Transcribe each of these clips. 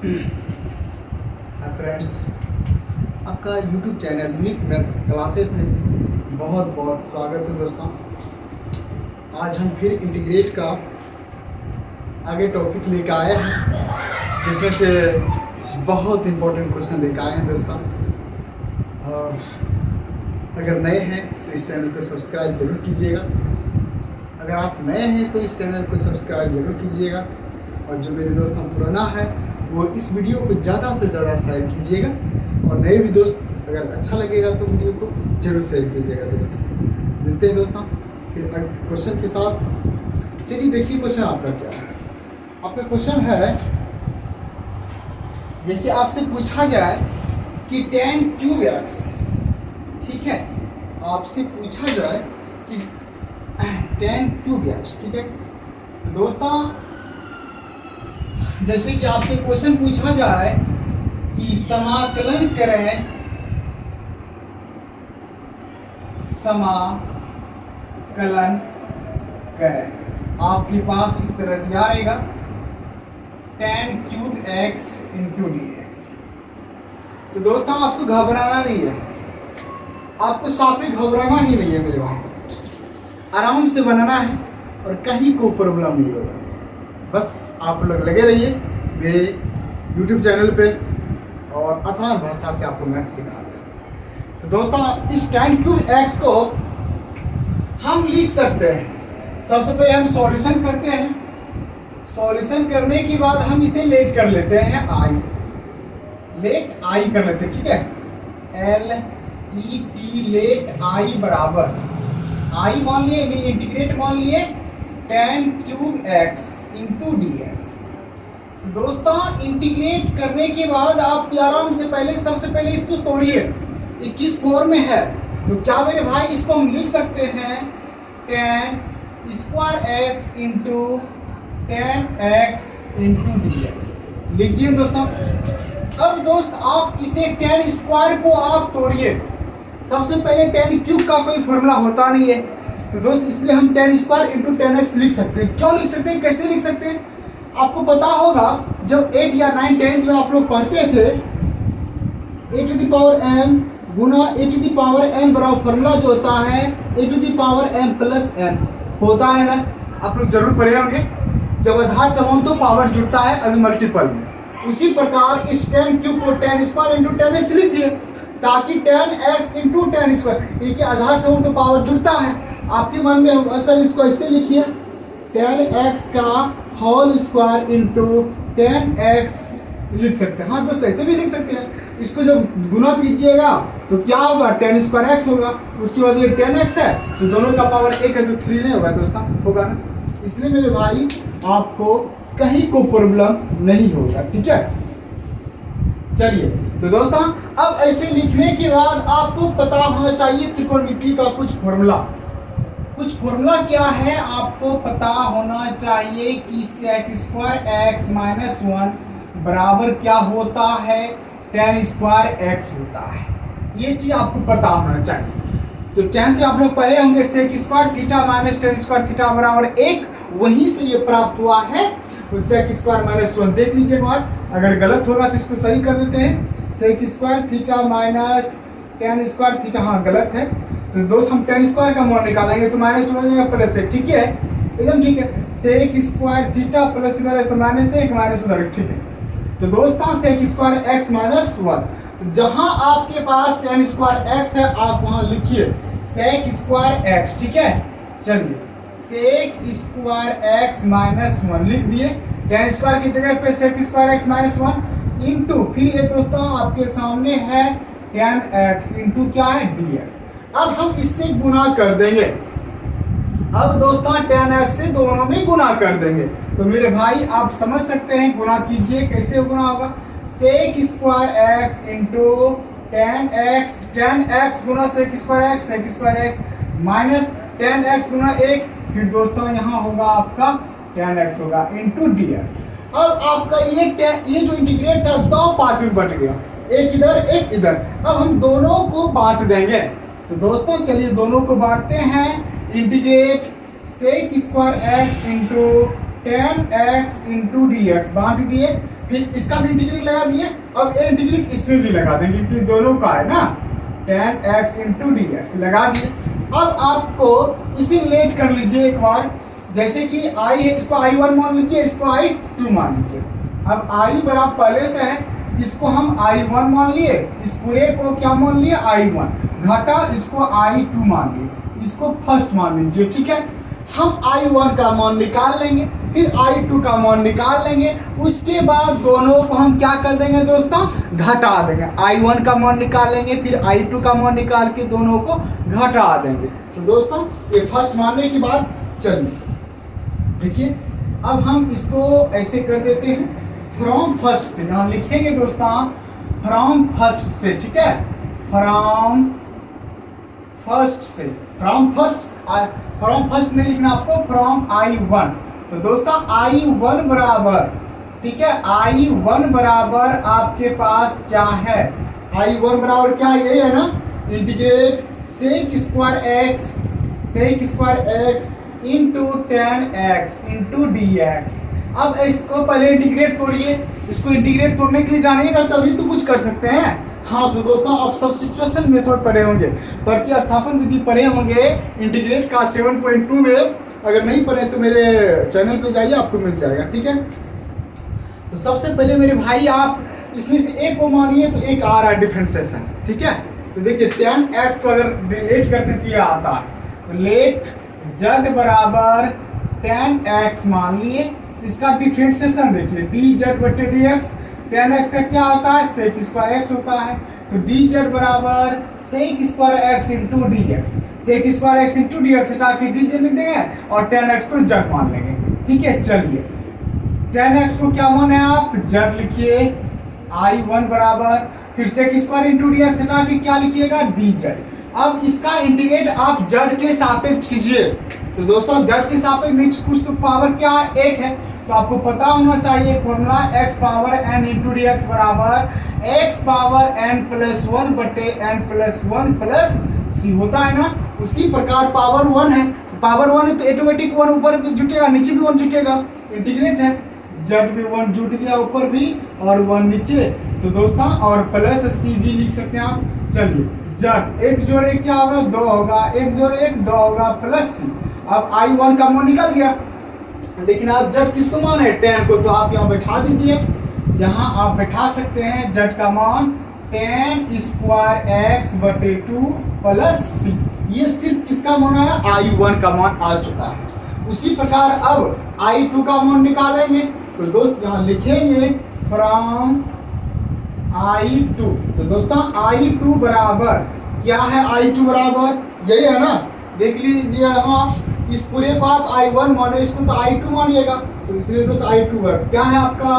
Hi friends, आपका YouTube channel unique maths classes में बहुत बहुत स्वागत है दोस्तों। आज हम फिर इंटीग्रेट का आगे टॉपिक लेकर आए हैं, जिसमें से बहुत इम्पोर्टेंट क्वेश्चन लेकर आए हैं दोस्तों। और अगर नए हैं तो इस चैनल को सब्सक्राइब ज़रूर कीजिएगा। अगर आप नए हैं तो इस चैनल को सब्सक्राइब ज़रूर कीजिएगा। और जो मेरे दोस्तों पुराना है वो इस वीडियो को ज़्यादा से ज़्यादा शेयर कीजिएगा। और नए भी दोस्त अगर अच्छा लगेगा तो वीडियो को जरूर शेयर कीजिएगा दोस्तों। मिलते हैं दोस्तों फिर क्वेश्चन के साथ। चलिए देखिए क्वेश्चन आपका क्या है। आपका क्वेश्चन है, जैसे आपसे पूछा जाए कि tan क्यूब x, ठीक है, आपसे पूछा जाए कि tan क्यूब x, ठीक है दोस्तों। जैसे कि आपसे क्वेश्चन पूछा जाए कि समाकलन करें, समाकलन करें, आपके पास इस तरह दिया रहेगा tan cube x into dx। तो दोस्तों आपको घबराना नहीं है, आपको साफे घबराना ही नहीं है मेरे भाई। आराम से बनाना है और कहीं कोई प्रॉब्लम नहीं होगा। बस आप लोग लगे रहिए मेरे YouTube चैनल पे और आसान भाषा से आपको मैथ सिखाते हैं। तो दोस्तों इस tan क्यूब x को हम लिख सकते हैं। सबसे पहले हम सॉल्यूशन करते हैं। सॉल्यूशन करने के बाद हम इसे लेट कर लेते हैं i, लेट i कर लेते हैं, ठीक है। LET लेट i बराबर i मान लिए, इंटीग्रेट मान लिए tan cube x into dx। दोस्तों इंटीग्रेट करने के बाद आप आराम से सबसे पहले इसको तोड़िए, ये किस फॉर्म में है। तो क्या मेरे भाई इसको हम लिख सकते हैं tan square x into tan x into dx, लिख दिए दोस्तों। अब दोस्त आप इसे tan स्क्वायर को आप तोड़िए। सबसे पहले tan क्यूब का कोई फॉर्मूला होता नहीं है, तो दोस्त इसलिए हम tan square into tan x लिख सकते हैं। क्यों लिख सकते हैं, कैसे लिख सकते हैं, आपको पता होगा जब 8 या 9 10th में आप लोग पढ़ते थे a to the power m गुना a to the power n बराबर फॉर्मूला जो होता है a to the power m plus n होता है ना, आप लोग जरूर पढ़े होंगे। जब आधार समूह तो पावर जुड़ता है अभी मल्टीपल में, उसी प्रकार इस tan क्यूब को tan square into tan x लिख दिए, ताकि tan x into tan square, इनके आधार समूह तो पावर जुड़ता है। आपके मन में असल इसको ऐसे लिखिए tan x का whole square into tan x लिख सकते हैं। हाँ दोस्त ऐसे भी लिख सकते हैं। इसको जब गुना कीजिएगा तो क्या होगा, tan स्क्वायर x होगा, उसके बाद ये tan x है तो दोनों का पावर 1 है तो 3 नहीं होगा दोस्तों, होगा ना। इसलिए मेरे भाई आपको कहीं को प्रॉब्लम नहीं होगा, ठीक है। चलिए तो दोस्तों अब ऐसे लिखने के बाद आपको पता होना चाहिए त्रिकोणमिति का कुछ फॉर्मूला। कुछ फॉर्मूला क्या है आपको पता होना चाहिए कि sec स्क्वायर x माइनस 1 बराबर क्या होता है, tan स्क्वायर x होता है। ये चीज आपको पता होना चाहिए। तो tan आप लोग पढ़े होंगे, sec square theta minus tan square theta बराबर 1, वहीं से ये प्राप्त हुआ है। तो sec स्क्वायर माइनस 1 देख लीजिए बात, अगर गलत होगा तो इसको सही कर देते हैं। sec square theta minus tan square theta, हाँ गलत है, तो दोस्त हम tan स्क्वायर का मान निकालेंगे तो माइनस हो जाएगा प्लस 1, ठीक है, एकदम ठीक है। sec स्क्वायर थीटा प्लस इधर है तो माइनस 1 माइनस उधर, ठीक है। तो दोस्तों sec स्क्वायर x माइनस 1, तो जहां आपके पास tan स्क्वायर x है आप वहां लिखिए sec स्क्वायर x, ठीक है। चलिए sec स्क्वायर x माइनस 1 लिख दिए, tan स्क्वायर की जगह पे sec square x minus 1 into, फिर ये दोस्तों आपके सामने है tan x इंटू क्या है dx। अब हम इससे गुना कर देंगे। अब दोस्तों tan x से दोनों में गुना कर देंगे। तो मेरे भाई आप समझ सकते हैं, गुना कीजिए, कैसे गुना होगा, sec square x into tan x गुना sec square x minus tan x गुना 1, फिर दोस्तों यहाँ होगा आपका tan x होगा इंटू dx। अब आपका ये जो इंटीग्रेट था दो पार्ट में बट गया, एक इधर एक इधर। अब हम दोनों को बांट देंगे। तो दोस्तों चलिए दोनों को बांटते हैं। Integrate sec square x into tan x into dx बांट दिए। फिर इसका भी इंटीग्रेट लगा दिए, अब ये इंटीग्रेट इसमें भी लगा देंगे क्योंकि दोनों का है ना, tan x into D x लगा दिए। अब आपको इसे लेट कर लीजिए एक बार, जैसे कि i है इसको i1 मान लीजिए, इसको i2 मान लीजिए। अब i बराबर पहले से है, इसको हम i1 मान लिए, इस पूरे को क्या मान लिए i1, घटा इसको i2 मान लिए, इसको फर्स्ट मान लीजिए। ठीक है, हम i1 का मान निकाल लेंगे, फिर i2 का मान निकाल लेंगे, उसके बाद दोनों को हम क्या कर देंगे दोस्तों, घटा देंगे। i1 का मान निकालेंगे, फिर i2 का मान निकाल के दोनों को घटा देंगे। तो दोस्तों ये फर्स्ट मानने के बाद चलिए देखिए, अब हम इसको ऐसे कर देते हैं, फ्रॉम फर्स्ट से यहाँ लिखेंगे दोस्तों, फ्रॉम फर्स्ट से। ठीक है, फ्रॉम फर्स्ट से, फ्रॉम फर्स्ट नहीं लिखना आपको, फ्रॉम i1। तो दोस्तों i1 बराबर, ठीक है, i1 बराबर आपके पास क्या है, i1 बराबर क्या, यही है ना, integrate sec square X into tan x into D X. अब इसको पहले इंटीग्रेट तोड़िए, इसको इंटीग्रेट तोड़ने के लिए जानिएगा तभी तो कुछ कर सकते हैं। हाँ तो दोस्तों आप सब्स्टिट्यूशन मेथड पढ़े होंगे, प्रतिस्थापन विधि पढ़े होंगे इंटीग्रेट का 7.2 में, अगर नहीं पढ़े तो मेरे चैनल पे जाइए, आपको मिल जाएगा। ठीक है, तो सबसे पहले मेरे भाई आप इसमें से एक को मानिए तो एक आ रहा है डिफरेंशिएशन। ठीक है, तो देखिए tan x को अगर लेट करते तो ये आता है, तो लेट z बराबर tan x मान लिए, तो इसका डिफरेंशिएशन देखिए dz बटे dx, tan x का क्या होता है, sec स्क्वायर x होता है, तो dz बराबर sec square x into D x, sec square x into D x हटा के dz लिख देंगे और tan x को z मान लेंगे। ठीक है, चलिए tan x को क्या माने आप, z लिखिए, i1 बराबर फिर sec square into D x हटा के क्या लिखिएगा, dz। अब इसका इंटीग्रेट आप z के सापेक्ष कीजिए, तो दोस्तों z के सापेक्ष कुछ तो पावर क्या है, एक है, तो आपको पता होना चाहिए formula x power n into D x बराबर x पावर n प्लस 1 बटे n प्लस 1 प्लस c होता है ना। उसी प्रकार पावर 1 है, तो पावर 1 है तो ऑटोमेटिक 1 ऊपर भी जुटेगा, नीचे भी 1 जुटेगा, इंटीग्रेट है, z भी 1 जुट गया ऊपर भी और 1 नीचे, तो दोस्तों और प्लस c भी लिख सकते हैं आप। चलिए z एक जोड़ एक क्या होगा, 2 होगा, एक जोड़ एक 2 होगा प्लस c। अब i1 का मान निकल गया, लेकिन आप z किसको माने, tan को, तो आप यहाँ बैठा दीजिए, यहाँ आप बैठा सकते हैं z का मान tan स्क्वायर x बटे 2 प्लस c। ये सिर्फ किसका मान आया, i1 का मान आ चुका है। उसी प्रकार अब i2 का मान निकालेंगे, तो दोस्त यहाँ लिखेंगे फ्रॉम i2, तो दोस्तों i2 बराबर क्या है, i2 बराबर यही है ना, देख लीजिए यहाँ, इस पूरे को आप i1 माने, इसको तो i2 मानिएगा, तो इसलिए दोस्तों i2 बराबर क्या है आपका,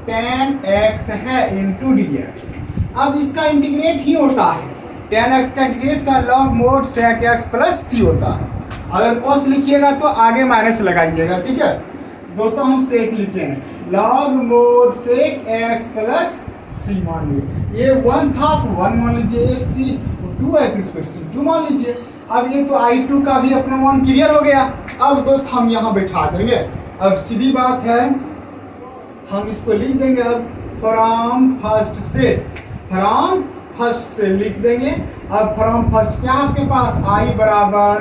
tan x है इंटू डी एक्स। अब इसका इंटीग्रेट ही होता है, tan x का इंटीग्रेट का log mod sec x plus c होता है। अगर cos लिखिएगा तो आगे माइनस लगाइएगा। ठीक है दोस्तों, हम sec लिखे हैं, log mod sec x plus c मान लीजिए, ये 1 था तो 1 मान लीजिए, ये c 2 है तो इसको c2 मान लीजिए। अब ये तो i2 का भी अपना मान क्लियर हो गया। अब दोस्त हम यहाँ बैठा देंगे, अब सीधी बात है हम इसको लिख देंगे, अब फ्रॉम फर्स्ट से लिख देंगे। अब फ्रॉम फर्स्ट क्या आपके पास, i बराबर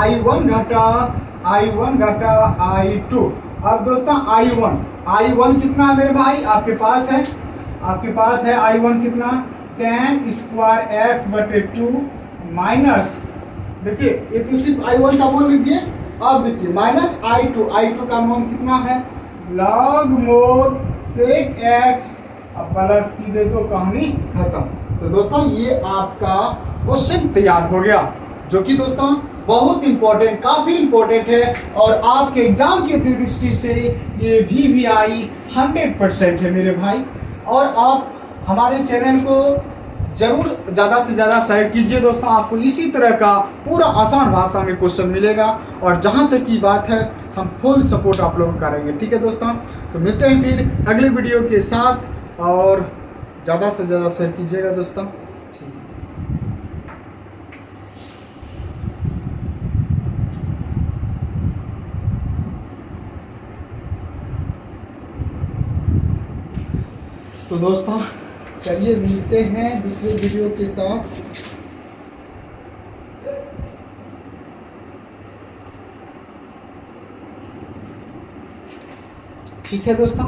i1 घटा i2। अब दोस्तों i1 कितना है मेरे भाई, आपके पास है i1 कितना, tan स्क्वायर x बटे 2 माइनस, देखिए ये तो सिर्फ i1 का मान लिख दिए। अब देखिए माइनस i2 का मान कितना है, log mod sec x, अब प्लस c दे दो, कहानी खत्म। तो दोस्तों ये आपका क्वेश्चन तैयार हो गया, जो कि दोस्तों बहुत इंपॉर्टेंट, काफी इंपॉर्टेंट है, और आपके एग्जाम की दृष्टि से ये VVI 100% है मेरे भाई। और आप हमारे चैनल को जरूर ज़्यादा से ज़्यादा शेयर कीजिए दोस्तों, आपको इसी तरह का पूरा आसान भाषा में क्वेश्चन मिलेगा, और जहाँ तक की बात है हम फुल सपोर्ट आप लोगों को करेंगे। ठीक है दोस्तों, तो मिलते हैं फिर अगले वीडियो के साथ, और ज़्यादा से ज़्यादा शेयर कीजिएगा दोस्तों। ठीक है। तो दोस्तों चलिए मिलते हैं दूसरे वीडियो के साथ। ठीक है दोस्तों।